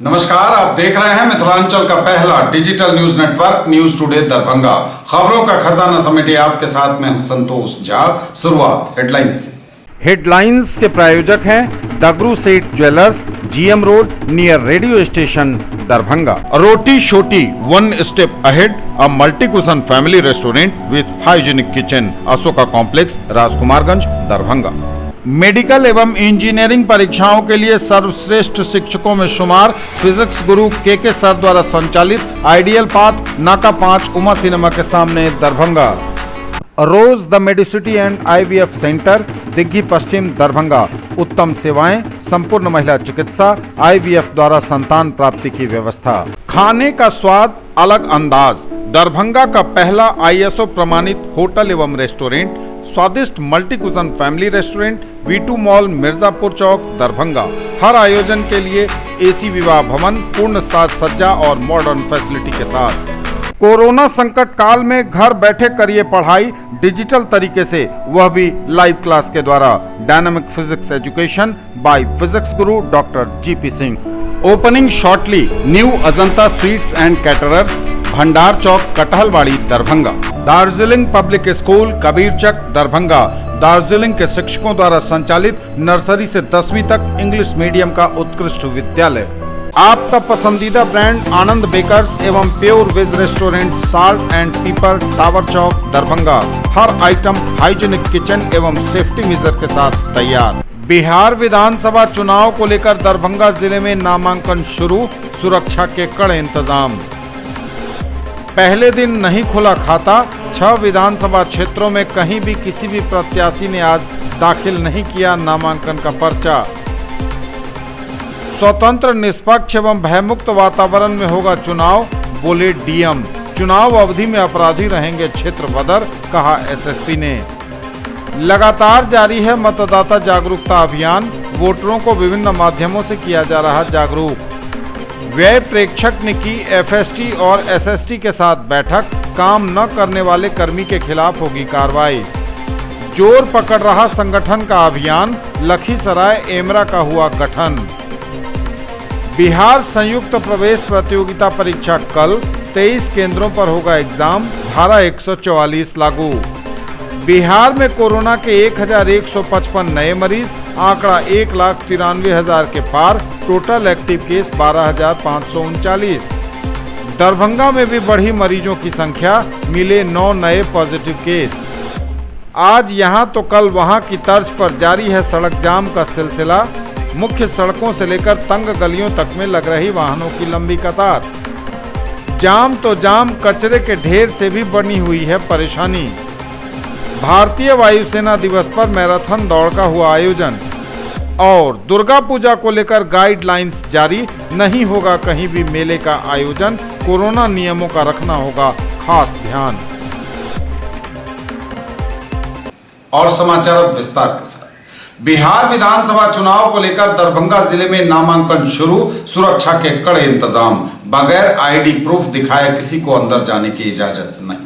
नमस्कार, आप देख रहे हैं मिथिलांचल का पहला digital news network news today Darbhanga. खबरों का खजाना समेटे आपके साथ में हूं संतोष झा। शुरुआत हेडलाइंस से। हेडलाइंस के प्रायोजक हैं Dagru Seth jewellers, GM road near radio station Darbhanga. Roti Shoti one step ahead, a multi cuisine family restaurant with hygienic kitchen, Ashoka complex, Rajkumarganj, Darbhanga. Medical एवं इंजीनियरिंग परीक्षाओं के लिए सर्वश्रेष्ठ शिक्षकों में शुमार फिजिक्स गुरु के सर द्वारा संचालित आइडियल पाथ, नाका 5, उमा सिनेमा के सामने, Darbhanga. Rose the medicity and IVF centre, Digghi Paschim, Darbhanga. उत्तम सेवाएं, संपूर्ण महिला चिकित्सा, आईवीएफ द्वारा संतान प्राप्ति की व्यवस्था। खाने का स्वाद, अलग अंदाज, दरभंगा का पहला आईएसओ प्रमाणित होटल एवं रेस्टोरेंट, स्वादिष्ट multi cuisine family restaurant, V2 mall, Mirzapur Chowk, Darbhanga. हर आयोजन के लिए एसी विवाह भवन, पूर्ण साज सज्जा और मॉडर्न फैसिलिटी के साथ। कोरोना संकट काल में घर बैठे करिए पढ़ाई डिजिटल तरीके से, वह भी लाइव क्लास के द्वारा। Dynamic physics education by physics Guru doctor GP Singh. Opening shortly, new Ajanta sweets and caterers, Bhandar Chowk, Kathalbari, Darbhanga. Darjeeling public school, Kabirchak, Darbhanga. Darjeeling के शिक्षकों द्वारा संचालित नर्सरी से 10वीं तक इंग्लिश मीडियम का उत्कृष्ट विद्यालय। आपका पसंदीदा ब्रांड आनंद बेकर्स एवं pure veg restaurant salt and pepper, tower chowk, Darbhanga. हर आइटम हाइजीनिक किचन एवं सेफ्टी मेजर के साथ तैयार। बिहार विधानसभा चुनाव को लेकर दरभंगा जिले में नामांकन शुरू, सुरक्षा के कड़े इंतजाम। पहले दिन नहीं खुला खाता, 6 विधानसभा क्षेत्रों में कहीं भी किसी भी प्रत्याशी ने आज दाखिल नहीं किया नामांकन का पर्चा। स्वतंत्र, निष्पक्ष एवं भयमुक्त वातावरण में होगा चुनाव, बोले डीएम। चुनाव अवधि में अपराधी रहेंगे क्षेत्र बदर, कहा एसएसपी ने। लगातार जारी है मतदाता जागरूकता अभियान, वोटरों को विभिन्न माध्यमों से किया जा रहा जागरूक। व्यय प्रेक्षक ने की FST और SST के साथ बैठक, काम न करने वाले कर्मी के खिलाफ होगी कार्रवाई। जोर पकड़ रहा संगठन का अभियान, लखीसराय एमरा का हुआ गठन। बिहार संयुक्त प्रवेश प्रतियोगिता परीक्षा कल, 23 केंद्रों पर होगा एग्जाम, धारा 144 लागू। बिहार में कोरोना के 1155 नए मरीज, आंकड़ा 1,93,000 के पार, टोटल एक्टिव केस 12,539। दरभंगा में भी बढ़ी मरीजों की संख्या, मिले 9 नए पॉजिटिव केस। आज यहां तो कल वहां की तर्ज पर जारी है सड़क जाम का सिलसिला। मुख्य सड़कों से लेकर तंग गलियों तक में लग रही वाहनों की लंबी कतार। जाम तो जाम, कचरे के ढेर से भी बनी हुई है परेशानी। भारतीय वायुसेना दिवस पर मैराथन दौड़ का हुआ आयोजन। और दुर्गा पूजा को लेकर गाइडलाइंस जारी, नहीं होगा कहीं भी मेले का आयोजन, कोरोना नियमों का रखना होगा खास ध्यान। और समाचार अब विस्तार के साथ। बिहार विधानसभा चुनाव को लेकर दरभंगा जिले में नामांकन शुरू, सुरक्षा के कड़े इंतजाम। बगैर ID प्रूफ दिखाए किसी को अंदर जाने की इजाजत नहीं।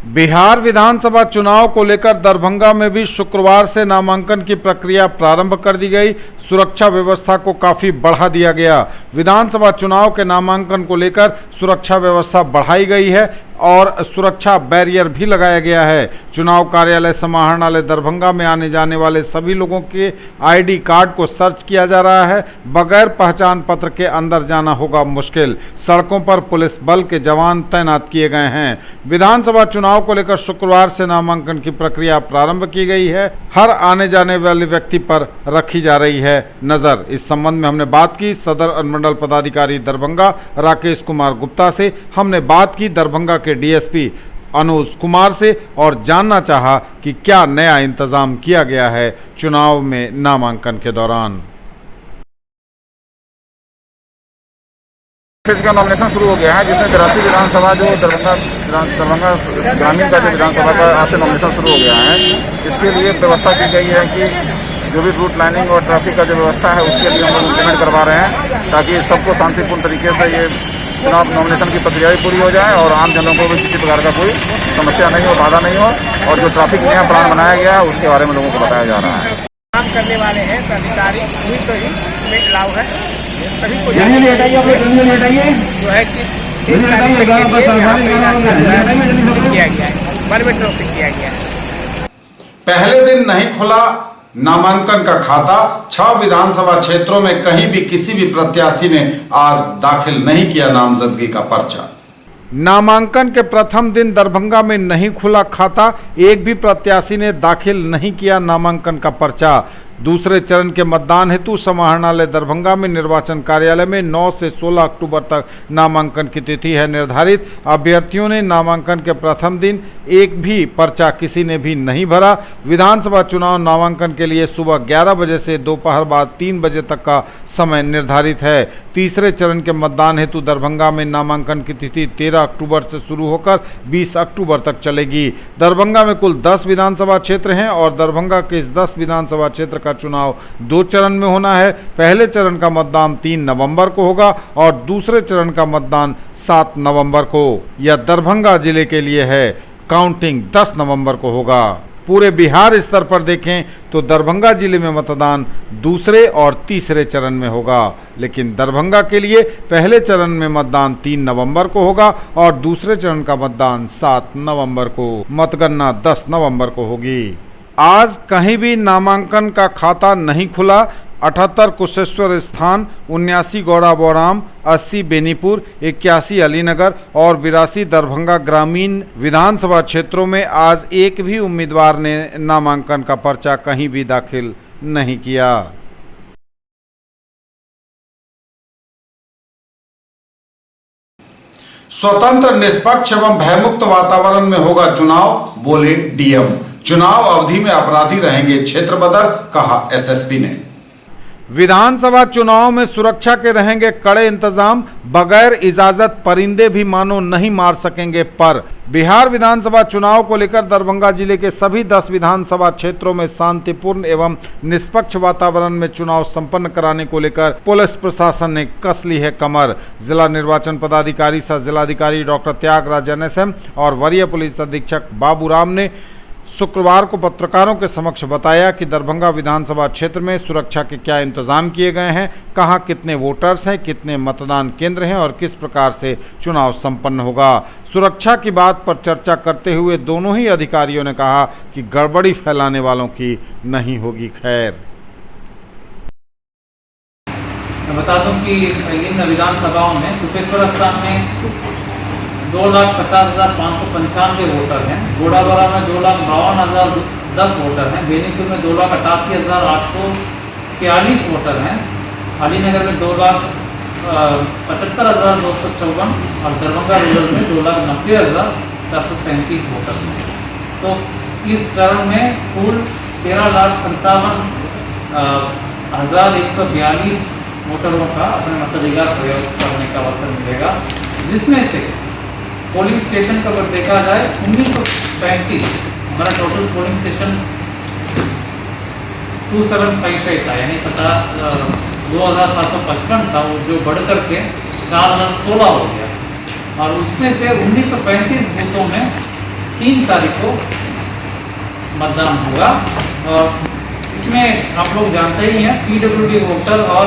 बिहार विधानसभा चुनाव को लेकर दरभंगा में भी शुक्रवार से नामांकन की प्रक्रिया प्रारंभ कर दी गई। सुरक्षा व्यवस्था को काफी बढ़ा दिया गया। विधानसभा चुनाव के नामांकन को लेकर सुरक्षा व्यवस्था बढ़ाई गई है और सुरक्षा बैरियर भी लगाया गया है। चुनाव कार्यालय समाहरणालय दरभंगा में आने जाने वाले सभी लोगों के ID कार्ड को सर्च किया जा रहा है। बगैर पहचान पत्र के अंदर जाना होगा मुश्किल। सड़कों पर पुलिस बल के जवान तैनात किए गए हैं। विधानसभा चुनाव को लेकर शुक्रवार से नामांकन की प्रक्रिया प्रारंभ की गई है। हर आने जाने वाले व्यक्ति पर रखी जा रही है नजर। इस संबंध में हमने बात की सदर अनुमंडल पदाधिकारी दरभंगा राकेश कुमार गुप्ता से। हमने बात की दरभंगा के DSP अनुज कुमार से और जानना चाहा कि क्या नया इंतजाम किया गया है चुनाव में नामांकन के दौरान। का नॉमिनेशन शुरू हो गया है, जिसमें 83 विधानसभा जो दरभंगा ग्रामीण का जो विधानसभा का आज से नॉमिनेशन शुरू हो गया है। इसके लिए व्यवस्था की गई है कि जो भी रूट लाइनिंग और ट्रैफिक का जो व्यवस्था है उसके लिए हम लोग इम्प्लीमेंट करवा रहे हैं, ताकि सबको शांतिपूर्ण तरीके से ये चुनाव नॉमिनेशन की प्रक्रिया भी पूरी हो जाए और आम जनों को भी किसी प्रकार का कोई समस्या नहीं हो, बाधा नहीं हो। और जो ट्रैफिक नया प्लान बनाया गया है उसके बारे में लोगों को बताया जा रहा है। काम करने वाले हैं अधिकारी, तो ही अलाउ है। सभी को जो है कि किया गया है, परमिट से किया गया है। पहले दिन नहीं खुला नामांकन का खाता। 6 विधानसभा क्षेत्रों में कहीं भी किसी भी प्रत्याशी ने आज दाखिल नहीं किया नामजदगी का पर्चा। नामांकन के प्रथम दिन दरभंगा में नहीं खुला खाता, एक भी प्रत्याशी ने दाखिल नहीं किया नामांकन का पर्चा। दूसरे चरण के मतदान हेतु समाहरणालय दरभंगा में निर्वाचन कार्यालय में 9 से 16 अक्टूबर तक नामांकन की तिथि है निर्धारित। अभ्यर्थियों ने नामांकन के प्रथम दिन एक भी पर्चा किसी ने भी नहीं भरा। विधानसभा चुनाव नामांकन के लिए सुबह 11 बजे से दोपहर बाद 3 बजे तक का समय निर्धारित है। तीसरे चरण के मतदान हेतु दरभंगा में नामांकन की तिथि 13 अक्टूबर से शुरू होकर 20 अक्टूबर तक चलेगी। दरभंगा में कुल 10 विधानसभा क्षेत्र हैं और दरभंगा के इस 10 विधानसभा क्षेत्र का चुनाव 2 चरण में होना है। पहले चरण का मतदान 3 नवंबर को होगा और दूसरे चरण का मतदान 7 नवंबर को। यह दरभंगा जिले के लिए है। काउंटिंग 10 नवंबर को होगा। पूरे बिहार स्तर पर देखें तो दरभंगा जिले में मतदान दूसरे और तीसरे चरण में होगा, लेकिन दरभंगा के लिए पहले चरण में मतदान 3 नवंबर को होगा और दूसरे चरण का मतदान 7 नवंबर को। मतगणना 10 नवंबर को होगी। आज कहीं भी नामांकन का खाता नहीं खुला। 78 कुशेश्वर स्थान, 79 गौड़ा बौराम, 80 बेनीपुर, 81 अलीनगर और 82 दरभंगा ग्रामीण विधानसभा क्षेत्रों में आज एक भी उम्मीदवार ने नामांकन का पर्चा कहीं भी दाखिल नहीं किया। स्वतंत्र, निष्पक्ष एवं भयमुक्त वातावरण में होगा चुनाव, बोले डीएम। चुनाव अवधि में अपराधी रहेंगे क्षेत्र बदर, कहा एसएसपी ने। विधानसभा चुनाव में सुरक्षा के रहेंगे कड़े इंतजाम। बगैर इजाजत परिंदे भी मानो नहीं मार सकेंगे पर। बिहार विधानसभा चुनाव को लेकर दरभंगा जिले के सभी 10 विधानसभा क्षेत्रों में शांतिपूर्ण एवं निष्पक्ष वातावरण में चुनाव संपन्न कराने को लेकर पुलिस प्रशासन ने कस ली है कमर। जिला निर्वाचन पदाधिकारी सह जिलाधिकारी डॉक्टर त्यागराज NSM और वरीय पुलिस अधीक्षक बाबूराम ने शुक्रवार को पत्रकारों के समक्ष बताया कि दरभंगा विधानसभा क्षेत्र में सुरक्षा के क्या इंतजाम किए गए हैं, कहां कितने वोटर्स हैं, कितने मतदान केंद्र हैं और किस प्रकार से चुनाव संपन्न होगा। सुरक्षा की बात पर चर्चा करते हुए दोनों ही अधिकारियों ने कहा कि गड़बड़ी फैलाने वालों की नहीं होगी खैर। मैं बता दूं कि इन विधानसभाओं में कुशेश्वर स्थान में 2,50,595 वोटर हैं, घोड़ाबड़ा में 2,52,010 वोटर हैं, बेनीपुर में 2,88,846 वोटर हैं, अलीनगर में 2,75,254 और दरभंगा रूरल में 2,90,437 वोटर हैं। तो इस चरण में कुल 13,57,142 वोटरों का अपने मताधिकार प्रयोग करने का अवसर मिलेगा, जिसमें से पोलिंग स्टेशन का अगर देखा जाए 1935 हमारा टोटल पोलिंग स्टेशन 2755 था, यानी 2755 था, वो जो बढ़ करके 4016 हो गया। और उसमें से 1935 बूथों में 3 तारीख को मतदान होगा। और इसमें आप लोग जानते ही हैं PWD वोटर और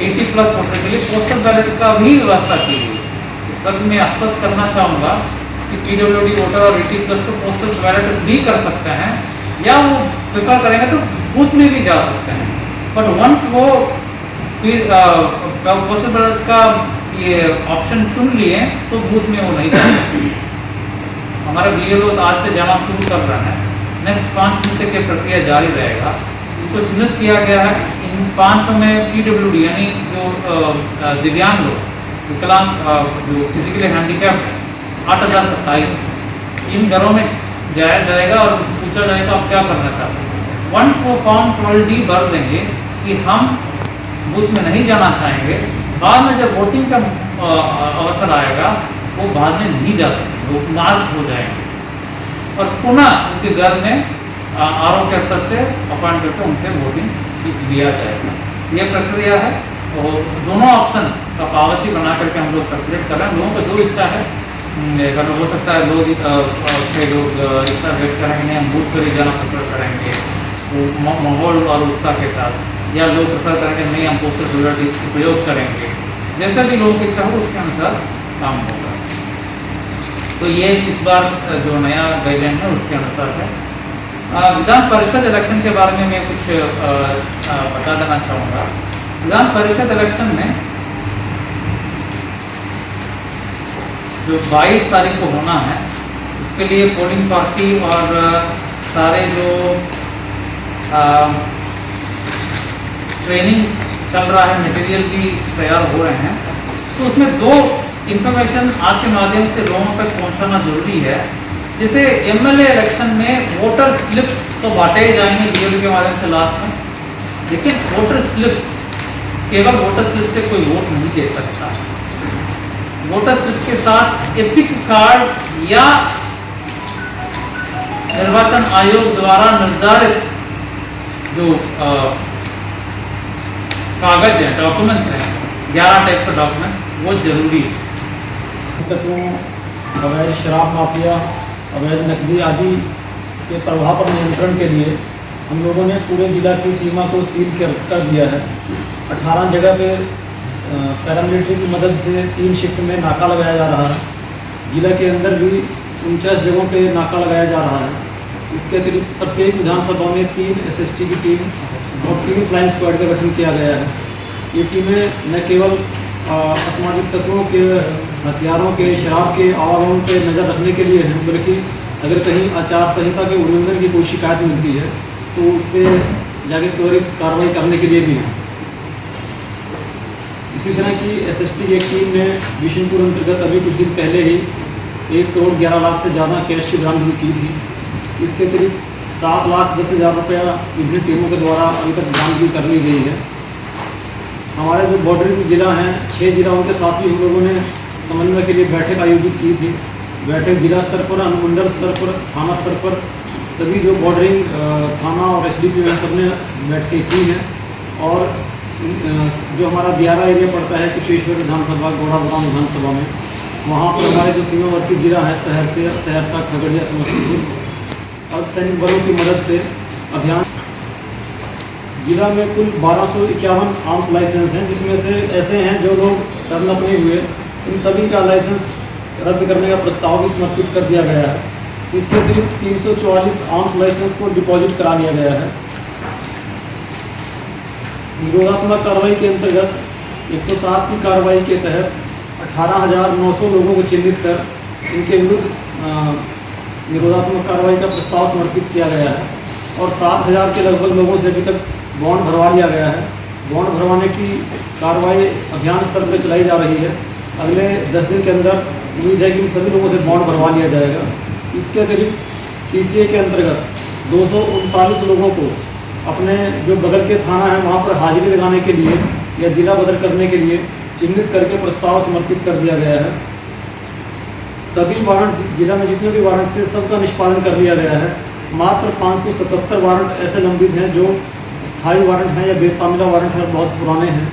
80+ वोटर के लिए पोस्टल बैलेट का भी व्यवस्था की गई। तब मैं स्पष्ट करना चाहूँगा कि PWD वोटर और 80+ को पोस्टल बैलेट भी कर सकते हैं या वो प्रेफर करेंगे तो बूथ में भी जा सकते हैं, बट वंस वो पोस्टल बैलेट का ये ऑप्शन चुन लिए तो बूथ में वो नहीं जा सकते। हमारे BLO आज से जाना शुरू कर रहे हैं। नेक्स्ट 5 मिनट की प्रक्रिया जारी रहेगा। इनको चिन्हित किया गया है। इन 5 में PWD यानी जो दिव्यांग लोग, विकलांग, जो फिजिकली हैंडीकैप्ड है, 8,027 इन घरों में जाया जाएगा और पूछा जाएगा आप क्या करना चाहते हैं। वंस वो फॉर्म 12D भर देंगे कि हम बूथ में नहीं जाना चाहेंगे, बाद में जब वोटिंग का अवसर आएगा वो बाद में नहीं जा सकते, वो मार्क हो जाएंगे और पुनः उनके घर में RO के स्तर से अपॉइंट करके उनसे वोटिंग लिया जाएगा। ये प्रक्रिया है। और दोनों ऑप्शन का पावती बना करके हम लोग सर्कुलेट कर रहे हैं। लोगों को जो इच्छा है, अगर हो सकता है लोग कई लोग इच्छा व्यक्त करेंगे हम बूथ पर ही जाना सफर करेंगे, वो माहौल और उत्साह के साथ या लोग प्रेफर करेंगे नहीं हम पोस्टल बैलेट उपयोग करेंगे, जैसा भी लोगों की इच्छा हो उसके अनुसार काम होगा। तो ये इस बार जो नया गाइडलाइन है उसके अनुसार है। विधान परिषद इलेक्शन के बारे में मैं कुछ बता देना चाहूँगा। विधान परिषद इलेक्शन में जो 22 तारीख को होना है उसके लिए पोलिंग पार्टी और सारे जो ट्रेनिंग चल रहा है, मटेरियल भी तैयार हो रहे हैं, तो उसमें 2 इंफॉर्मेशन आपके माध्यम से लोगों तक पहुंचाना जरूरी है। जैसे एमएलए इलेक्शन में वोटर स्लिप तो बांटे जाएंगे बीएलओ के माध्यम से लास्ट में, लेकिन वोटर स्लिप केवल वोटर स्लिप से कोई वोट नहीं दे सकता। वोटर स्लिप के साथ एपिक कार्ड या निर्वाचन आयोग द्वारा निर्धारित जो कागज है, डॉक्यूमेंट्स हैं, 11 टाइप के डॉक्यूमेंट्स, वो जरूरी है। तत्वों, अवैध शराब माफिया, अवैध नकदी आदि के प्रभाव पर नियंत्रण के लिए हम लोगों ने पूरे जिला की सीमा को सील कर दिया है। 18 जगह पे पैरामिलिट्री की मदद से 3 शिफ्ट में नाका लगाया जा रहा है। जिला के अंदर भी 49 जगहों पे नाका लगाया जा रहा है। इसके अतिरिक्त प्रत्येक विधानसभा में 3 SST की टीम और 3 फ्लाइंग स्क्वाड का गठन किया गया है। ये टीमें न केवल असामाजिक तत्वों के हथियारों के, शराब के आवागमन पे नज़र रखने के लिए हैं, बल्कि अगर कहीं आचार संहिता के उल्लंघन की कोई शिकायत मिलती है तो उस पर जाके त्वरित कार्रवाई करने के लिए भी है। इसी तरह की SST एक टीम ने बिशनपुर अंतर्गत अभी कुछ दिन पहले ही 1 करोड़ 11 लाख से ज़्यादा कैश की बरामदगी की थी। इसके अतिरिक्त 7,10,000 रुपया विभिन्न टीमों के द्वारा अभी तक बरामदगी कर ली गई है। हमारे जो बॉर्डरिंग जिला हैं, 6 जिलाओं के साथ भी हम लोगों ने समन्वय के लिए बैठक आयोजित की थी। बैठक जिला स्तर पर, अनुमंडल स्तर पर, थाना स्तर पर सभी जो बॉर्डरिंग थाना और SDP हैं सबने बैठकें की हैं। और जो हमारा दियारा एरिया पड़ता है कुशेश्वर विधानसभा, गौड़ाबराम विधानसभा में, वहाँ पर हमारे जो सीमावर्ती जिला है सहरसा, खगड़िया, समस्तीपुर और सैनिक बलों की मदद से अभियान। जिला में कुल 1251 आर्म्स लाइसेंस हैं, जिसमें से ऐसे हैं जो लोग टर्न अप नहीं हुए, इन सभी का लाइसेंस रद्द करने का प्रस्ताव भी समर्पित कर दिया गया है। इसके अतिरिक्त 344 आर्म्स लाइसेंस को डिपॉजिट करा लिया गया है। निरोधात्मक कार्रवाई के अंतर्गत 107 की कार्रवाई के तहत 18,900 लोगों को चिन्हित कर इनके विरुद्ध निरोधात्मक कार्रवाई का प्रस्ताव समर्पित किया गया है। और 7,000 के लगभग लोगों से अभी तक बॉन्ड भरवा लिया गया है। बॉन्ड भरवाने की कार्रवाई अभियान स्तर पर चलाई जा रही है। अगले 10 दिन के अंदर उम्मीद है कि सभी लोगों से बॉन्ड भरवा लिया जाएगा। इसके अतिरिक्त CCA के अंतर्गत 239 लोगों को अपने जो बगल के थाना है वहाँ पर हाजिरी लगाने के लिए या जिला बदल करने के लिए चिन्हित करके प्रस्ताव समर्पित कर दिया गया है। सभी वारंट, जिला में जितने भी वारंट थे सबका निष्पादन कर लिया गया है। मात्र 577 वारंट ऐसे लंबित हैं जो स्थायी वारंट हैं या बेतामिला वारंट हैं, बहुत पुराने हैं।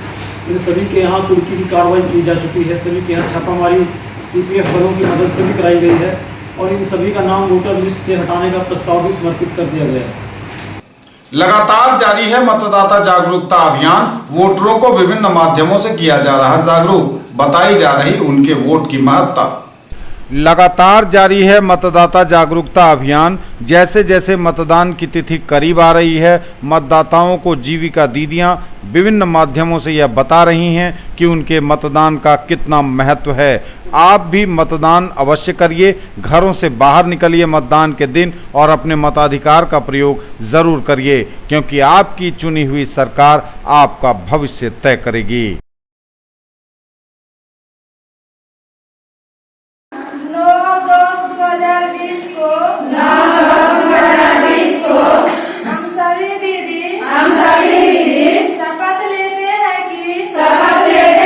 इन सभी के यहाँ कुर्की की कार्रवाई की जा चुकी है। सभी के यहाँ छापामारी CPF बलों की मदद से भी कराई गई है और इन सभी का नाम वोटर लिस्ट से हटाने का प्रस्ताव भी समर्पित कर दिया गया है। लगातार जारी है मतदाता जागरूकता अभियान। वोटरों को विभिन्न माध्यमों से किया जा रहा जागरूक, बताई जा रही उनके वोट की महत्ता। लगातार जारी है मतदाता जागरूकता अभियान। जैसे जैसे मतदान की तिथि करीब आ रही है, मतदाताओं को जीविका दीदियां विभिन्न माध्यमों से यह बता रही हैं कि उनके मतदान का कितना महत्व है। आप भी मतदान अवश्य करिए, घरों से बाहर निकलिए मतदान के दिन और अपने मताधिकार का प्रयोग जरूर करिए, क्योंकि आपकी चुनी हुई सरकार आपका भविष्य तय करेगी। 9/10/2020 को हम सभी दीदी शपथ लेते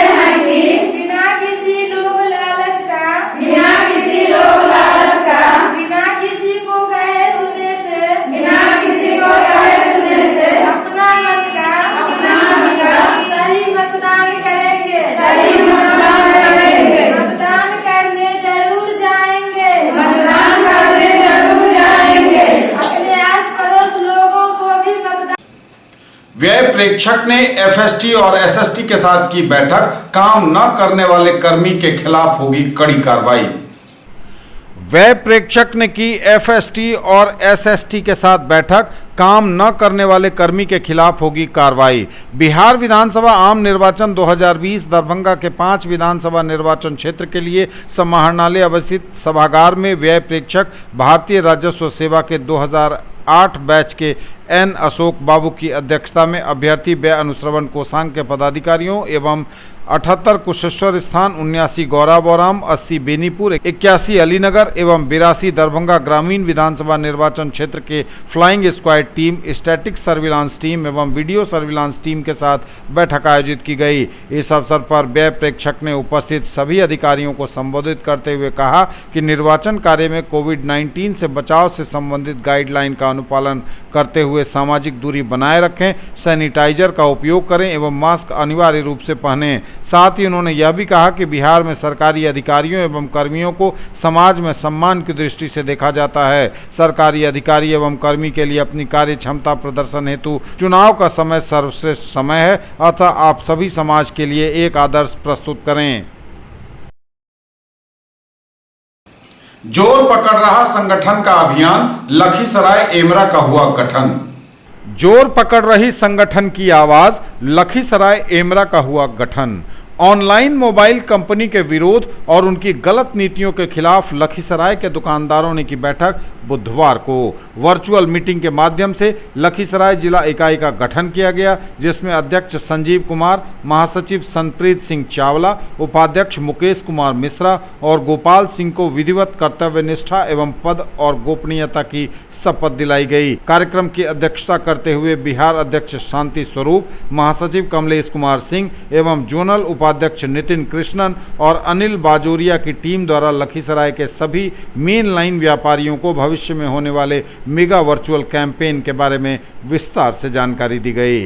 हैं कि बिना किसी लोभ लालच का बिना किसी को कहे सुने से अपना मत का सही मतदान व्यय प्रेक्षक ने एफएसटी और एसएसटी के साथ की बैठक, काम न करने वाले कर्मी के खिलाफ होगी कड़ी कार्रवाई। व्यय प्रेक्षक ने की एफएसटी और एसएसटी के साथ बैठक, काम न करने वाले कर्मी के खिलाफ होगी कार्रवाई। बिहार विधानसभा आम निर्वाचन 2020 दरभंगा के 5 विधानसभा निर्वाचन क्षेत्र के लिए समाहरणालय अवस्थित सभागार में व्यय प्रेक्षक भारतीय राजस्व सेवा के 2008 बैच के एन अशोक बाबू की अध्यक्षता में अभ्यर्थी व्यय अनुश्रवण कोषांग के पदाधिकारियों एवं 78 कुशेश्वर स्थान, 79 गौराबोराम, 80 बेनीपुर, 81 अलीनगर एवं 82 दरभंगा ग्रामीण विधानसभा निर्वाचन क्षेत्र के flying squad team, static surveillance team एवं वीडियो सर्विलांस टीम के साथ बैठक आयोजित की गई। इस अवसर पर व्यय प्रेक्षक ने उपस्थित सभी अधिकारियों को संबोधित करते हुए कहा कि निर्वाचन कार्य में कोविड-19 से बचाव से संबंधित गाइडलाइन का अनुपालन करते हुए सामाजिक दूरी बनाए रखें, सैनिटाइजर का उपयोग करें एवं मास्क अनिवार्य रूप से पहनें। साथ ही उन्होंने यह भी कहा कि बिहार में सरकारी अधिकारियों एवं कर्मियों को समाज में सम्मान की दृष्टि से देखा जाता है। सरकारी अधिकारी एवं कर्मी के लिए अपनी कार्य क्षमता प्रदर्शन हेतु चुनाव का समय सर्वश्रेष्ठ समय है, अतः आप सभी समाज के लिए एक आदर्श प्रस्तुत करें। जोर पकड़ रहा संगठन का अभियान, लखीसराय एमरा का हुआ गठन। जोर पकड़ रही संगठन की आवाज, लखीसराय एमरा का हुआ गठन। ऑनलाइन मोबाइल कंपनी के विरोध और उनकी गलत नीतियों के खिलाफ लखीसराय के दुकानदारों ने की बैठक बुधवार को। वर्चुअल मीटिंग के माध्यम से लखीसराय जिला इकाई का गठन किया गया, जिसमें अध्यक्ष संजीव कुमार, महासचिव संप्रीत सिंह चावला, उपाध्यक्ष मुकेश कुमार मिश्रा और गोपाल सिंह को विधिवत कर्तव्य निष्ठा एवं पद और गोपनीयता की शपथ दिलाई गई। कार्यक्रम की अध्यक्षता करते हुए बिहार अध्यक्ष शांति स्वरूप, महासचिव कमलेश कुमार सिंह एवं जोनल उपाध्यक्ष नितिन कृष्णन और अनिल बाजोरिया की टीम द्वारा लखीसराय के सभी मेन लाइन व्यापारियों को भविष्य में होने वाले मेगा वर्चुअल कैंपेन के बारे में विस्तार से जानकारी दी गई।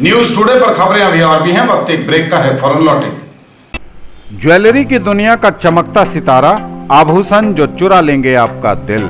न्यूज टुडे पर खबरें अभी और भी हैं, वक्त एक ब्रेक का है, फौरन लौटेंगे। ज्वेलरी की दुनिया का चमकता सितारा, आभूषण जो चुरा लेंगे आपका दिल।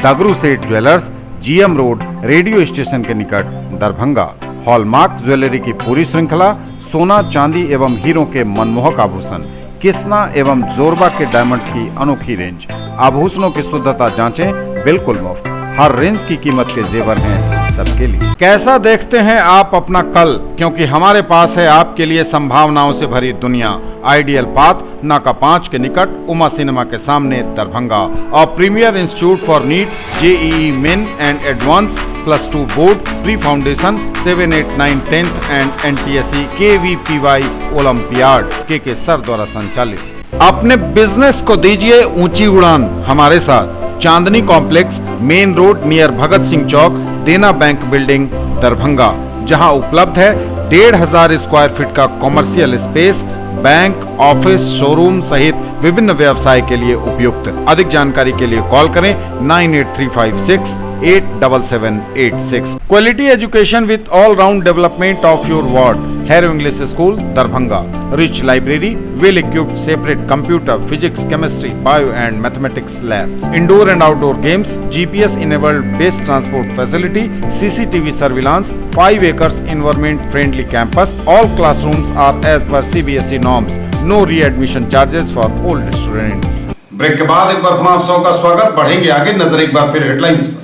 दगरू Seth jewellers, GM road, radio station के निकट, दरभंगा। हॉलमार्क ज्वेलरी की पूरी श्रृंखला, सोना, चांदी एवं हीरों के मनमोहक आभूषण, किस्ना एवं जोरबा के डायमंड्स की अनोखी रेंज। आभूषणों की शुद्धता जांचें, बिल्कुल मुफ्त। हर रेंज की कीमत के जेवर हैं सबके लिए। कैसा देखते हैं आप अपना कल, क्योंकि हमारे पास है आपके लिए संभावनाओं से भरी दुनिया। आइडियल पाथ, नाका 5 के निकट, उमा सिनेमा के सामने, दरभंगा। और premier institute for NEET, JEE main and advance, +2 board, pre foundation, 7, 8, 9, 10th and NTSC, KVPY olympiad के सर द्वारा संचालित। अपने बिजनेस को दीजिए ऊंची उड़ान हमारे साथ। चांदनी complex, main road near Bhagat Singh चौक, देना बैंक बिल्डिंग, दरभंगा, जहां उपलब्ध है 1500 स्क्वायर फीट का commercial space, bank, office, showroom सहित विभिन्न व्यवसाय के लिए उपयुक्त। अधिक जानकारी के लिए कॉल करें 98356 87786। Quality education with all round development of your ward. Harrow English school, Darbhanga. Rich library, well equipped separate computer, physics, chemistry, bio and mathematics labs. Indoor and outdoor games, GPS enabled best transport facility, CCTV surveillance, 5 acres environment friendly campus. All classrooms are as per CBSE norms. No readmission charges for all students. Break के बाद एक बार पुनः आप सबका स्वागत। बढ़ेंगे आगे, नजर एक बार फिर हेडलाइंस पर।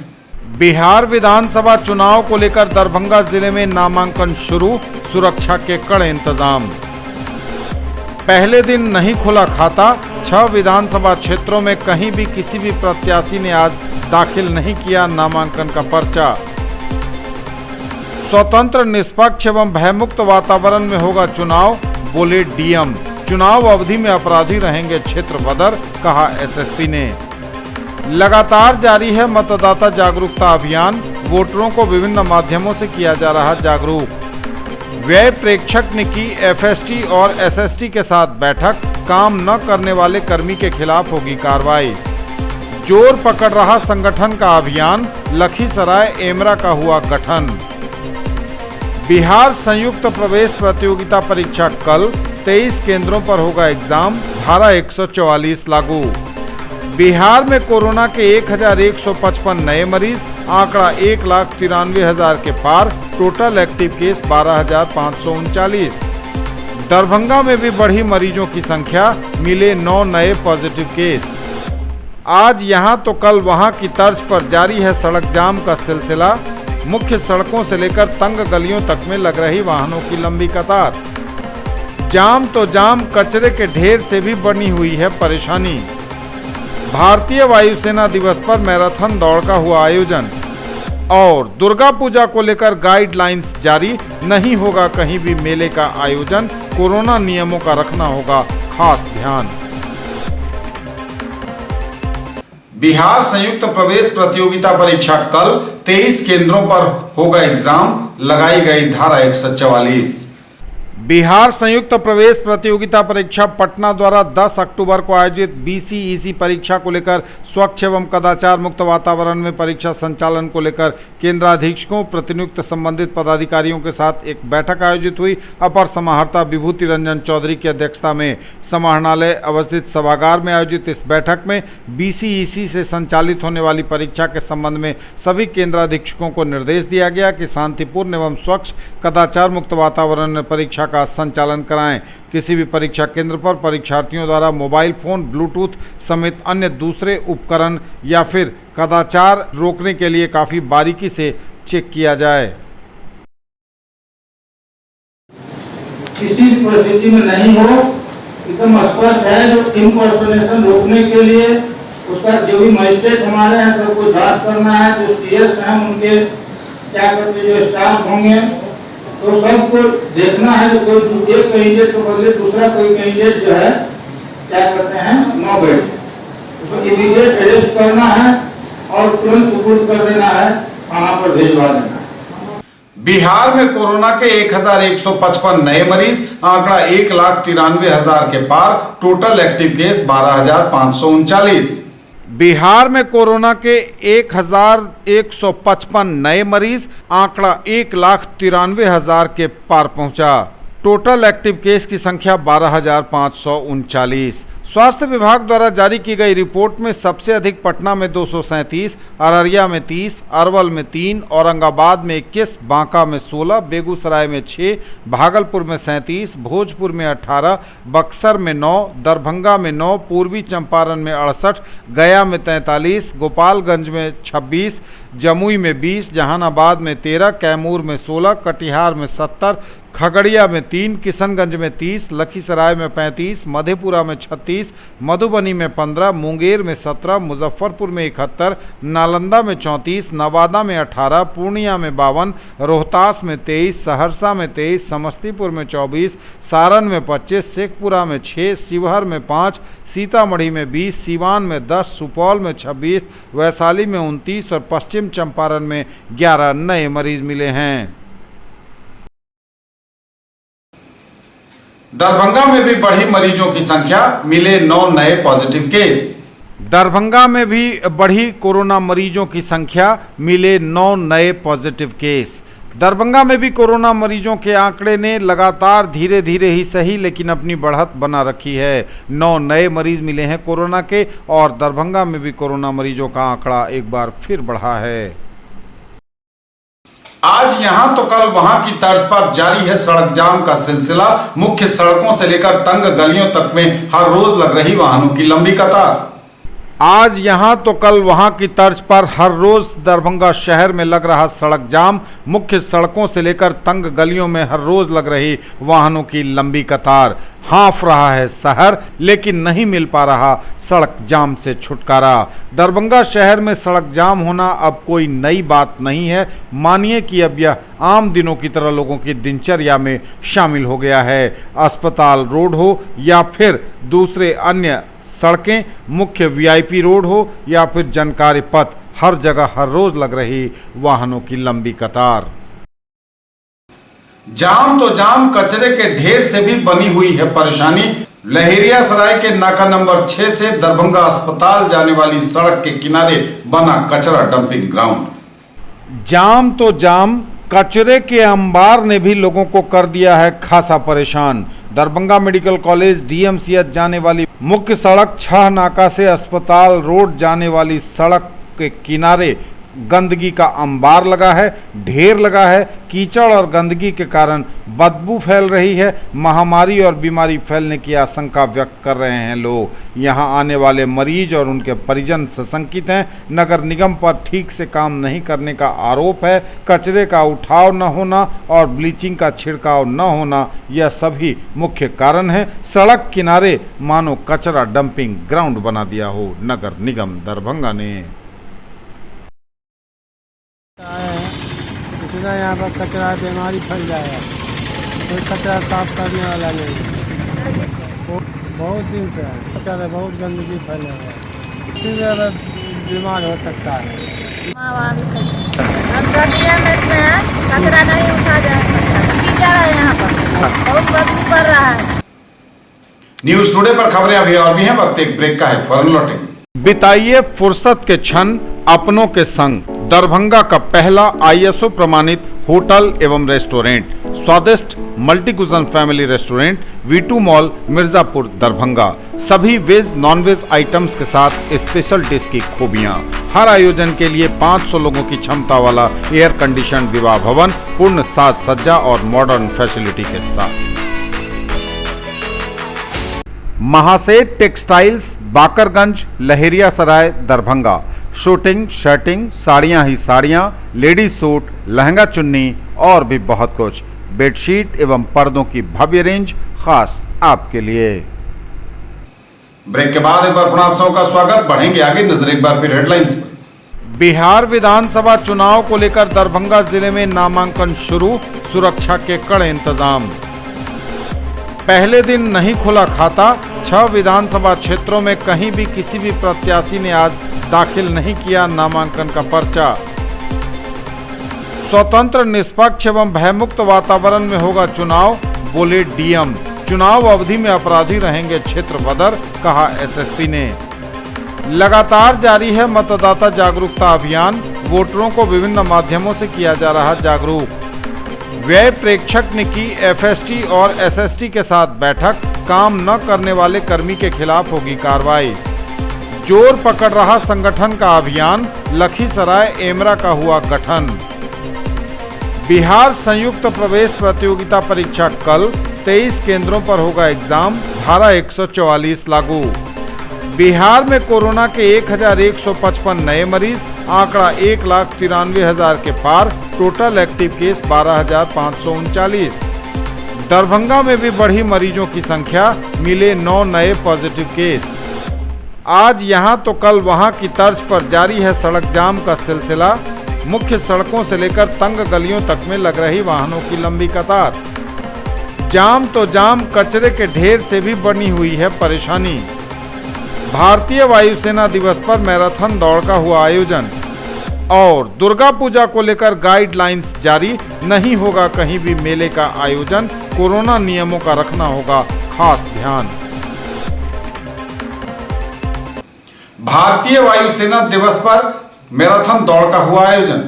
बिहार विधानसभा चुनाव को लेकर दरभंगा जिले में नामांकन शुरू, सुरक्षा के कड़े इंतजाम। पहले दिन नहीं खुला खाता, 6 विधानसभा क्षेत्रों में कहीं भी किसी भी प्रत्याशी ने आज दाखिल नहीं किया नामांकन का पर्चा। स्वतंत्र, निष्पक्ष एवं भयमुक्त वातावरण में होगा चुनाव, बोले डीएम। चुनाव अवधि में अपराधी रहेंगे क्षेत्र बदर, कहा एसएसपी ने। लगातार जारी है मतदाता जागरूकता अभियान, वोटरों को विभिन्न माध्यमों से किया जा रहा जागरूक। व्यय प्रेक्षक ने की एफएसटी और एसएसटी के साथ बैठक, काम न करने वाले कर्मी के खिलाफ होगी कार्रवाई। जोर पकड़ रहा संगठन का अभियान, लखीसराय एमरा का हुआ गठन। बिहार संयुक्त प्रवेश प्रतियोगिता परीक्षा कल, 23 केंद्रों पर होगा एग्जाम, धारा 144 लागू। बिहार में कोरोना के 1155 नए मरीज, आंकड़ा 1,93,000 के पार, टोटल एक्टिव केस 12,539। दरभंगा में भी बढ़ी मरीजों की संख्या, मिले 9 नए पॉजिटिव केस। आज यहां तो कल वहां की तर्ज पर जारी है सड़क जाम का सिलसिला। मुख्य सड़कों से लेकर तंग गलियों तक में लग रही वाहनों की लंबी कतार। जाम तो जाम, कचरे के ढेर से भी बनी हुई है परेशानी। भारतीय वायुसेना दिवस पर मैराथन दौड़ का हुआ आयोजन और दुर्गा पूजा को लेकर गाइडलाइंस जारी, नहीं होगा कहीं भी मेले का आयोजन, कोरोना नियमों का रखना होगा खास ध्यान। बिहार संयुक्त प्रवेश प्रतियोगिता परीक्षा कल 23 केंद्रों पर होगा एग्जाम, लगाई गई धारा 144। बिहार संयुक्त प्रवेश प्रतियोगिता परीक्षा पटना द्वारा 10 अक्टूबर को आयोजित बीसीईसी परीक्षा को लेकर स्वच्छ एवं कदाचार मुक्त वातावरण में परीक्षा संचालन को लेकर केंद्राधीक्षकों, प्रतिनियुक्त संबंधित पदाधिकारियों के साथ एक बैठक आयोजित हुई। अपर समाहर्ता विभूति रंजन चौधरी की अध्यक्षता में समाहरणालय अवस्थित सभागार में आयोजित इस बैठक में बीसीईसी से संचालित होने वाली परीक्षा के संबंध में सभी केंद्राधीक्षकों को निर्देश दिया गया कि शांतिपूर्ण एवं स्वच्छ कदाचार मुक्त वातावरण में परीक्षा का संचालन कराएं। किसी भी परीक्षा केंद्र पर परीक्षार्थियों द्वारा मोबाइल फोन, ब्लूटूथ समेत अन्य दूसरे उपकरण या फिर कदाचार रोकने के लिए काफी बारीकी से चेक किया जाए। किसी परिस्थिति में नहीं हो, एकदम स्पष्ट है। जो इम्पर्सोनेशन रोकने के लिए उसका जो भी मजिस्ट्रेट हमारे हैं सबको जांच करना है, जो सीएस हैं उनके क्या करते जो स्टाफ होंगे तो सबको देखना है। जो कोई एक कैंडिडेट को बदले दूसरा कोई कैंडिडेट जो है क्या करते हैं नो बैठ, उसको इमीडिएट अरेस्ट करना है और तुरंत सुपुर्द कर देना है, वहां पर भिजवा देना है। बिहार में कोरोना के 1155 नए मरीज, आंकड़ा 1,93,000 के पार, टोटल एक्टिव केस 12,539। बिहार में कोरोना के 1,155 नए मरीज, आंकड़ा 1,93,000 के पार पहुंचा। टोटल एक्टिव केस की संख्या 12,539। स्वास्थ्य विभाग द्वारा जारी की गई रिपोर्ट में सबसे अधिक पटना में 237, अररिया में 30, अरवल में 3, औरंगाबाद में 21, बांका में 16, बेगूसराय में 6, भागलपुर में 37, भोजपुर में 18, बक्सर में 9, दरभंगा में 9, पूर्वी चंपारण में 68, गया में 43, गोपालगंज में 26, जमुई में 20, जहानाबाद में 13, कैमूर में 16, कटिहार में 70, खगड़िया में 3, किशनगंज में 30, लखीसराय में 35, मधेपुरा में 36, मधुबनी में 15, मुंगेर में 17, मुजफ्फरपुर में 71, नालंदा में 34, नवादा में 18, पूर्णिया में 52, रोहतास में 23, सहरसा में 23, समस्तीपुर में 24, सारण में 25, शेखपुरा में 6, शिवहर में 5, सीतामढ़ी में 20, सीवान में 10, सुपौल में 26, वैशाली में 29 और पश्चिम चंपारण में 11 नए मरीज मिले हैं। दरभंगा में भी बढ़ी मरीजों की संख्या, मिले 9 नए पॉजिटिव केस। दरभंगा में भी बढ़ी कोरोना मरीजों की संख्या, मिले 9 नए पॉजिटिव केस। दरभंगा में भी कोरोना मरीजों के आंकड़े ने लगातार धीरे धीरे ही सही लेकिन अपनी बढ़त बना रखी है। 9 नए मरीज मिले हैं कोरोना के और दरभंगा में भी कोरोना मरीजों का आंकड़ा एक बार फिर बढ़ा है। आज यहां तो कल वहां की तर्ज पर जारी है सड़क जाम का सिलसिला। मुख्य सड़कों से लेकर तंग गलियों तक में हर रोज लग रही वाहनों की लंबी कतार। आज यहां तो कल वहां की तर्ज पर हर रोज दरभंगा शहर में लग रहा सड़क जाम। मुख्य सड़कों से लेकर तंग गलियों में हर रोज लग रही वाहनों की लंबी कतार। हाँफ रहा है शहर लेकिन नहीं मिल पा रहा सड़क जाम से छुटकारा। दरभंगा शहर में सड़क जाम होना अब कोई नई बात नहीं है। मानिए कि अब यह आम दिनों की तरह लोगों की दिनचर्या में शामिल हो गया है। अस्पताल रोड हो या फिर दूसरे अन्य सड़कें, मुख्य वीआईपी रोड हो या फिर जानकारी पथ, हर जगह हर रोज लग रही वाहनों की लंबी कतार। जाम तो जाम, कचरे के ढेर से भी बनी हुई है परेशानी। लहेरियासराय के नाका नंबर 6 से दरभंगा अस्पताल जाने वाली सड़क के किनारे बना कचरा डंपिंग ग्राउंड। जाम तो जाम, कचरे के अंबार ने भी लोगों को कर दिया है खासा परेशान। दरभंगा मेडिकल कॉलेज डीएमसीएच जाने वाली मुख्य सड़क 6 नाका से अस्पताल रोड जाने वाली सड़क के किनारे गंदगी का अंबार लगा है, ढेर लगा है। कीचड़ और गंदगी के कारण बदबू फैल रही है। महामारी और बीमारी फैलने की आशंका व्यक्त कर रहे हैं लोग। यहां आने वाले मरीज और उनके परिजन सशंकित हैं। नगर निगम पर ठीक से काम नहीं करने का आरोप है। कचरे का उठाव न होना और ब्लीचिंग का छिड़काव न होना, यह सभी मुख्य कारण है। सड़क किनारे मानो कचरा डंपिंग ग्राउंड बना दिया हो नगर निगम दरभंगा ने। इतना यहाँ पर कचरा बीमारी फैल जाएगा, कोई कचरा साफ करने वाला नहीं। बहुत दिन से कचरा बहुत गंदगी फैले हुआ है, इसलिए बीमार हो सकता है। हम सर्दियों में कचरा नहीं उठा जा सकता, कीचड़ है यहाँ पर, बहुत बदबू पड़ रहा है। न्यूज टुडे पर खबरें अभी और भी हैं, वक्त एक ब्रेक का है, फौरन लौटेंगे। बिताइए फुर्सत के क्षण अपनों के संग। दरभंगा का पहला आईएसओ प्रमाणित होटल एवं रेस्टोरेंट स्वादिष्ट multi cuisine family restaurant V2 mall Mirzapur Darbhanga. सभी वेज नॉन वेज आइटम्स के साथ स्पेशल डिश की खूबियां। हर आयोजन के लिए 500 लोगों की क्षमता वाला एयर कंडीशन विवाह भवन पूर्ण साज सज्जा और मॉडर्न फैसिलिटी के साथ। महासेठ टेक्सटाइल्स बाकरगंज लहेरिया सराय दरभंगा। शूटिंग शर्टिंग साड़ियां ही साड़ियां, लेडीज सूट, लहंगा चुन्नी और भी बहुत कुछ। बेडशीट एवं पर्दों की भव्य रेंज खास आपके लिए। ब्रेक के बाद एक बार पुनः आप सबका स्वागत। बढ़ेंगे आगे, नजर एक बार फिर हेडलाइंस पर। बिहार विधानसभा चुनाव को लेकर दरभंगा जिले में नामांकन शुरू, सुरक्षा के कड़े इंतजाम। पहले दिन नहीं खुला खाता, 6 विधानसभा क्षेत्रों में कहीं भी किसी भी प्रत्याशी ने आज दाखिल नहीं किया नामांकन का पर्चा। स्वतंत्र निष्पक्ष एवं भयमुक्त वातावरण में होगा चुनाव, बोले डीएम। चुनाव अवधि में अपराधी रहेंगे क्षेत्र बदर, कहा एसएसपी ने। लगातार जारी है मतदाता जागरूकता अभियान, वोटरों को विभिन्न माध्यमों से किया जा रहा जागरूक। व्यय प्रेक्षक ने की एफएसटी और एसएसटी के साथ बैठक, काम न करने वाले कर्मी के खिलाफ होगी कार्रवाई। जोर पकड़ रहा संगठन का अभियान, लखीसराय एमरा का हुआ गठन। बिहार संयुक्त प्रवेश प्रतियोगिता परीक्षा कल, 23 केंद्रों पर होगा एग्जाम, धारा 144 लागू। बिहार में कोरोना के 1155 नए मरीज, आंकड़ा 1,93,000 के पार, टोटल एक्टिव केस 12,539। दरभंगा में भी बढ़ी मरीजों की संख्या, मिले 9 नए पॉजिटिव केस। आज यहां तो कल वहां की तर्ज पर जारी है सड़क जाम का सिलसिला। मुख्य सड़कों से लेकर तंग गलियों तक में लग रही वाहनों की लंबी कतार। जाम तो जाम, कचरे के ढेर से भी बनी हुई है परेशानी। भारतीय वायुसेना दिवस पर मैराथन दौड़ का हुआ आयोजन। और दुर्गा पूजा को लेकर गाइडलाइंस जारी, नहीं होगा कहीं भी मेले का आयोजन, कोरोना नियमों का रखना होगा खास ध्यान। भारतीय वायुसेना दिवस पर मैराथन दौड़ का हुआ आयोजन।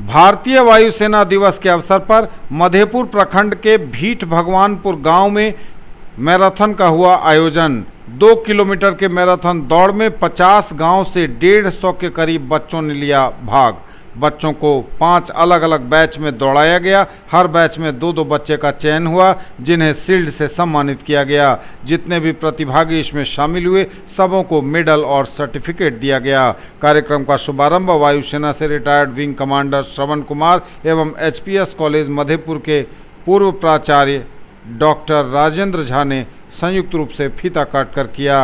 भारतीय वायुसेना दिवस के अवसर पर मधेपुर प्रखंड के भीट भगवानपुर गांव में मैराथन का हुआ आयोजन। 2 किलोमीटर के मैराथन दौड़ में 50 गांव से 150 के करीब बच्चों ने लिया भाग। बच्चों को 5 अलग अलग बैच में दौड़ाया गया। हर बैच में 2-2 बच्चे का चयन हुआ, जिन्हें शील्ड से सम्मानित किया गया। जितने भी प्रतिभागी इसमें शामिल हुए, सबों को मेडल और सर्टिफिकेट दिया गया। कार्यक्रम का शुभारंभ वायुसेना से retired wing commander Shravan Kumar एवं एचपीएस कॉलेज मधेपुर के पूर्व प्राचार्य डॉक्टर राजेंद्र झा ने संयुक्त रूप से फीता काट कर किया।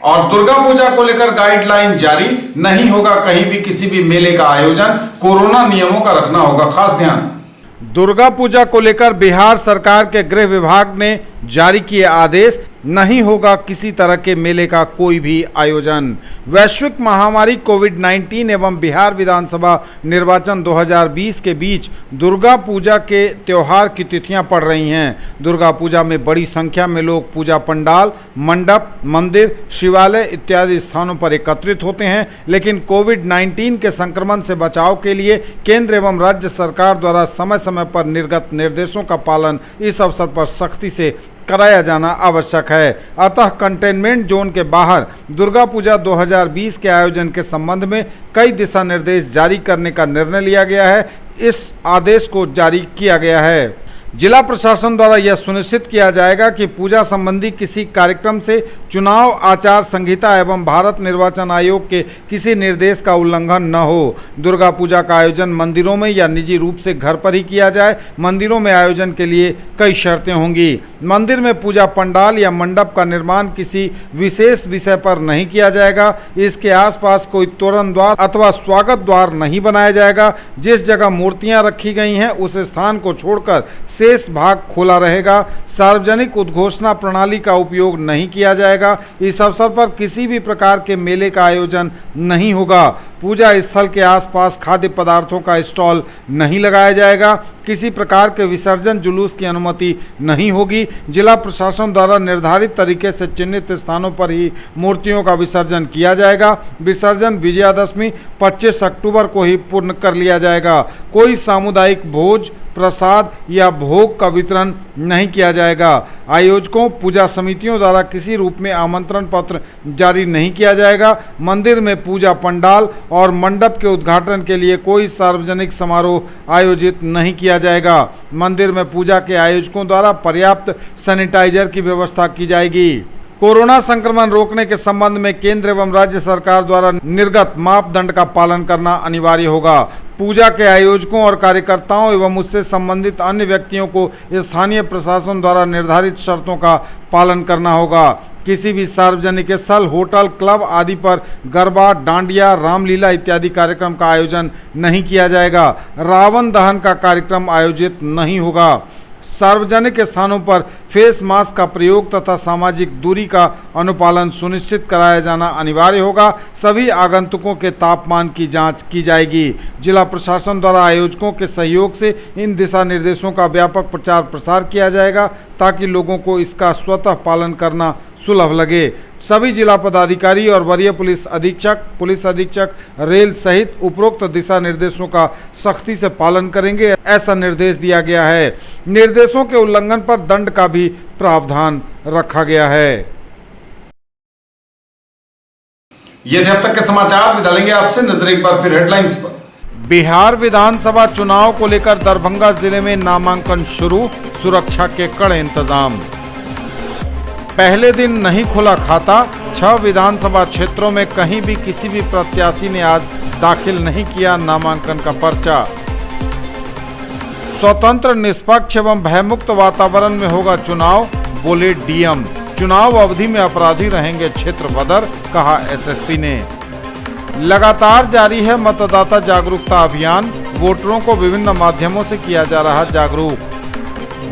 और दुर्गा पूजा को लेकर गाइडलाइन जारी, नहीं होगा कहीं भी किसी भी मेले का आयोजन, कोरोना नियमों का रखना होगा खास ध्यान। दुर्गा पूजा को लेकर बिहार सरकार के गृह विभाग ने जारी किए आदेश। नहीं होगा किसी तरह के मेले का कोई भी आयोजन। वैश्विक महामारी कोविड-19 एवं बिहार विधानसभा निर्वाचन 2020 के बीच दुर्गा पूजा के त्योहार की तिथियां पड़ रही हैं। दुर्गा पूजा में बड़ी संख्या में लोग पूजा पंडाल, मंडप, मंदिर, शिवालय इत्यादि स्थानों पर एकत्रित होते हैं, लेकिन कोविड-19 के संक्रमण से बचाव के लिए केंद्र एवं राज्य सरकार द्वारा समय समय पर निर्गत निर्देशों का पालन इस अवसर पर सख्ती से कराया जाना आवश्यक है। अतः कंटेनमेंट जोन के बाहर दुर्गा पूजा 2020 के आयोजन के संबंध में कई दिशा निर्देश जारी करने का निर्णय लिया गया है। इस आदेश को जारी किया गया है। जिला प्रशासन द्वारा यह सुनिश्चित किया जाएगा कि पूजा संबंधी किसी कार्यक्रम से चुनाव आचार संहिता एवं भारत निर्वाचन आयोग के किसी निर्देश का उल्लंघन न हो। दुर्गा पूजा का आयोजन मंदिरों में या निजी रूप से घर पर ही किया जाए। मंदिरों में आयोजन के लिए कई शर्तें होंगी। मंदिर में पूजा पंडाल या मंडप का निर्माण किसी विशेष विषय पर नहीं किया जाएगा। इसके आसपास कोई तोरण द्वार अथवा स्वागत द्वार नहीं बनाया जाएगा। जिस जगह मूर्तियां रखी गई हैं उस स्थान को छोड़कर शेष भाग खोला रहेगा। सार्वजनिक उद्घोषणा प्रणाली का उपयोग नहीं किया जाएगा। इस अवसर पर किसी भी प्रकार के मेले का आयोजन नहीं होगा। पूजा स्थल के आसपास खाद्य पदार्थों का स्टॉल नहीं लगाया जाएगा। किसी प्रकार के विसर्जन जुलूस की अनुमति नहीं होगी। जिला प्रशासन द्वारा निर्धारित तरीके से चिन्हित स्थानों पर ही मूर्तियों का विसर्जन किया जाएगा। विसर्जन विजयादशमी 25 अक्टूबर को ही पूर्ण कर लिया जाएगा। कोई सामुदायिक भोज, प्रसाद या भोग का वितरण नहीं किया जाएगा। आयोजकों, पूजा समितियों द्वारा किसी रूप में आमंत्रण पत्र जारी नहीं किया जाएगा। मंदिर में पूजा पंडाल और मंडप के उद्घाटन के लिए कोई सार्वजनिक समारोह आयोजित नहीं किया जाएगा। मंदिर में पूजा के आयोजकों द्वारा पर्याप्त सैनिटाइजर की व्यवस्था की जाएगी। कोरोना संक्रमण रोकने के संबंध में केंद्र एवं राज्य सरकार द्वारा निर्गत मापदंड का पालन करना अनिवार्य होगा। पूजा के आयोजकों और कार्यकर्ताओं एवं उससे संबंधित अन्य व्यक्तियों को स्थानीय प्रशासन द्वारा निर्धारित शर्तों का पालन करना होगा। किसी भी सार्वजनिक स्थल, होटल, क्लब आदि पर गरबा, डांडिया, रामलीला इत्यादि कार्यक्रम का आयोजन नहीं किया जाएगा। रावण दहन का कार्यक्रम आयोजित नहीं होगा। सार्वजनिक स्थानों पर फेस मास्क का प्रयोग तथा सामाजिक दूरी का अनुपालन सुनिश्चित कराया जाना अनिवार्य होगा। सभी आगंतुकों के तापमान की जांच की जाएगी। जिला प्रशासन द्वारा आयोजकों के सहयोग से इन दिशा निर्देशों का व्यापक प्रचार प्रसार किया जाएगा ताकि लोगों को इसका स्वतः पालन करना सुलभ लगे। सभी जिला पदाधिकारी और वरीय पुलिस अधीक्षक, रेल सहित उपरोक्त दिशा निर्देशों का सख्ती से पालन करेंगे, ऐसा निर्देश दिया गया है। निर्देशों के उल्लंघन पर दंड का भी प्रावधान रखा गया है। ये थे अब तक के समाचार। विदा लेंगे आपसे, नजर एक बार फिर हेडलाइंस पर। बिहार विधानसभा चुनाव को लेकर दरभंगा जिले में नामांकन शुरू, सुरक्षा के कड़े इंतजाम। पहले दिन नहीं खुला खाता, 6 विधानसभा क्षेत्रों में कहीं भी किसी भी प्रत्याशी ने आज दाखिल नहीं किया नामांकन का पर्चा। स्वतंत्र, निष्पक्ष एवं भयमुक्त वातावरण में होगा चुनाव, बोले डीएम। चुनाव अवधि में अपराधी रहेंगे क्षेत्र बदर, कहा एसएसपी ने। लगातार जारी है मतदाता जागरूकता अभियान, वोटरों को विभिन्न माध्यमों से किया जा रहा जागरूक।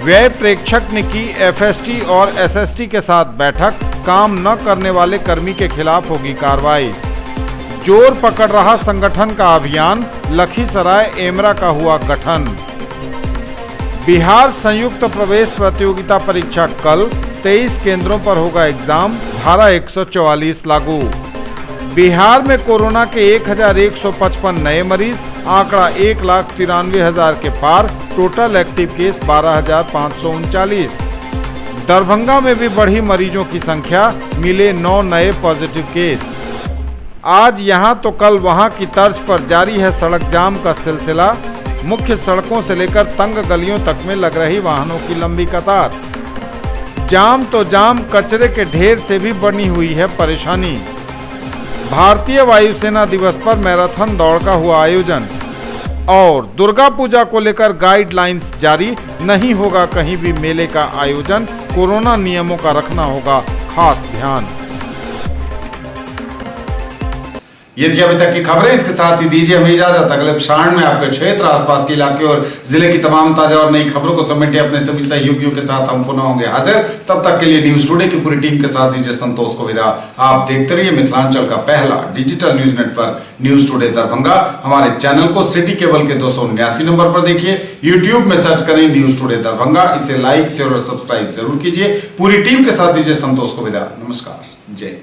व्यय प्रेक्षक ने की एफएसटी और एसएसटी के साथ बैठक, काम न करने वाले कर्मी के खिलाफ होगी कार्रवाई। जोर पकड़ रहा संगठन का अभियान, लखीसराय एमरा का हुआ गठन। बिहार संयुक्त प्रवेश प्रतियोगिता परीक्षा कल, 23 केंद्रों पर होगा एग्जाम, धारा 144 लागू। बिहार में कोरोना के 1155 नए मरीज, आंकड़ा 1,93,000 के पार, टोटल एक्टिव केस 12,539। दरभंगा में भी बढ़ी मरीजों की संख्या, मिले 9 नए पॉजिटिव केस। आज यहां तो कल वहां की तर्ज पर जारी है सड़क जाम का सिलसिला। मुख्य सड़कों से लेकर तंग गलियों तक में लग रही वाहनों की लंबी कतार। जाम तो जाम, कचरे के ढेर से भी बनी हुई है परेशानी। भारतीय वायुसेना दिवस पर मैराथन दौड़ का हुआ आयोजन। और दुर्गा पूजा को लेकर गाइडलाइंस जारी, नहीं होगा कहीं भी मेले का आयोजन, कोरोना नियमों का रखना होगा खास ध्यान। ये थी अभी तक की खबरें। इसके साथ ही दीजिए हमें इजाजत। अगले क्षण में आपके क्षेत्र, आसपास के इलाके और जिले की तमाम ताजा और नई खबरों को समेटे अपने सभी सहयोगियों के साथ हम पुनः होंगे हाजिर। तब तक के लिए न्यूज टुडे की पूरी टीम के साथ दीजिए संतोष को विदा। आप देखते रहिए मिथिलांचल का पहला digital news network news today Darbhanga. हमारे चैनल को सिटी केबल के 279 नंबर पर देखिए। यूट्यूब में सर्च करें न्यूज टुडे दरभंगा। इसे लाइक, शेयर और सब्सक्राइब जरूर कीजिए। पूरी टीम के साथ दीजिए संतोष को विदा। नमस्कार, जय।